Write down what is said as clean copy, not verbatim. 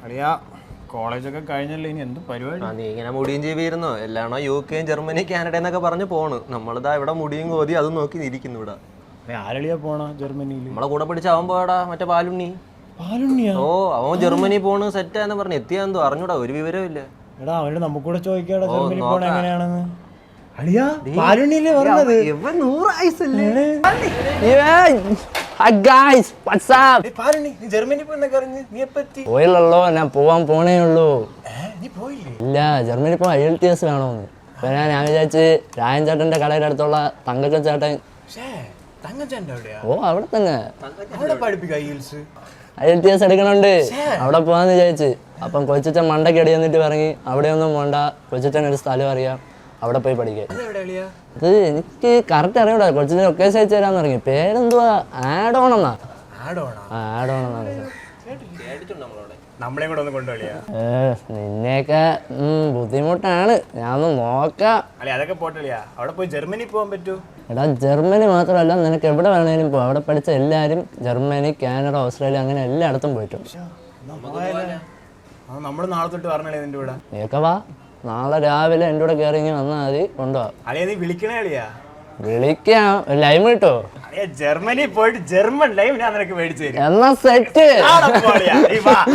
അളിയാ കോളേജൊക്കെ കഴിഞ്ഞല്ലേ ഇനി എന്ത് പരിപാടി? നീ ഇങ്ങനെ മുടിയും ജീവിയിരുന്നോ? എല്ലാണോ UK, ജർമ്മനി, കാനഡ എന്നൊക്കെ പറഞ്ഞ് പോണ്. നമ്മളിതാ ഇവിടെ മുടിയും കോതി അതും നോക്കി ഇരിക്കുന്നു ഇവിടെ. ആരളിയാ പോണ ജർമ്മനിയിൽ? നമ്മളെ കൂടെ പിടിച്ച അവൻ പോടാ, മറ്റേ പാലുണ്ണി. പാലുണ്ണിയാ? ഓ, അവൻ ജർമ്മനി പോണ് സെറ്റാന്ന് പറഞ്ഞു. എത്തിയാന്തോ അറിഞ്ഞൂടാ, ഒരു വിവരമില്ല. എടാ അവനോട് നമുക്ക് കൂടെ ചോദിക്കാടാ ജർമ്മനി പോണ എങ്ങനെയാണെന്ന്. അളിയാ പാലുണ്ണിയല്ലേ പറഞ്ഞത്? ഇവൻ 100 ആയുസല്ലേ? പാലുണ്ണി നീ ജർമ്മനി പോയെന്നൊക്കെ അറിഞ്ഞ് നീ എപ്പറ്റി? പോയില്ലല്ലോ, ഞാൻ പോവാൻ പോണേ ഉള്ളൂ. നീ പോയില്ലേ? ഇല്ല, ജർമ്മനി പോവാൻ IELTS വേണമെന്ന്. അപ്പൊ ഞാൻ വിചാരിച്ച് രായൻ ചേട്ടന്റെ കടയുടെ അടുത്തുള്ള തങ്കച്ചൻ ചേട്ടൻ. ഓ, അവിടെ തന്നെ IELTS എടുക്കണുണ്ട്. അവിടെ പോവാന്ന് വിചാരിച്ച്. അപ്പം കൊച്ചിച്ചൻ മണ്ടയ്ക്ക് അടി എന്നിട്ട് പറഞ്ഞ് അവിടെയൊന്നും പോണ്ട, കൊച്ചിച്ചൻ ഒരു സ്ഥലം അറിയാം, അവിടെ പോയി പഠിക്കാം. അത് എനിക്ക് കറക്റ്റ് അറിയൂടാ. കൊച്ചിന് ലൊക്കേഷൻ അയച്ചു തരാന്ന് പറഞ്ഞു. പേരെന്തുവാ? ആഡ് ഓൺ എന്നാ. നമ്മളെ കൂടെ ഒന്ന് കൊണ്ടുപോളിയാ. നിന്നെയൊക്കെ ബുദ്ധിമുട്ടാണ്, ഞാനൊന്ന് നോക്കാം. അല്ലെ അതൊക്കെ പോട്ടളിയാ. അവിടെ പോയി ജർമ്മനി പോകാൻ പറ്റൂ? എടാ ജർമ്മനി മാത്രമല്ല, നിനക്ക് എവിടെ വേണേലും പോവാം. അവിടെ പഠിച്ച എല്ലാവരും ജർമ്മനി, കാനഡ, ഓസ്ട്രേലിയ അങ്ങനെ എല്ലായിടത്തും പോയിട്ടുണ്ട്. നമ്മള് നാളെ തൊട്ട് പറഞ്ഞേ നിന്റെ കൂടെ. നീയൊക്കെ വാ, നാളെ രാവിലെ എൻ്റെ കൂടെ കയറി ഇങ്ങനെ വന്നാൽ മതി, കൊണ്ടുപോവാം. അളിയാ നീ വിളിക്കണേ അളിയാ. വിളിക്കാം, ലൈവ് കിട്ടോ? ജർമ്മനി പോയിട്ട് ജർമ്മൻ ലൈവ് ഞാൻ നിനക്ക് മേടിച്ചു തരും. എന്നാ സെറ്റ്.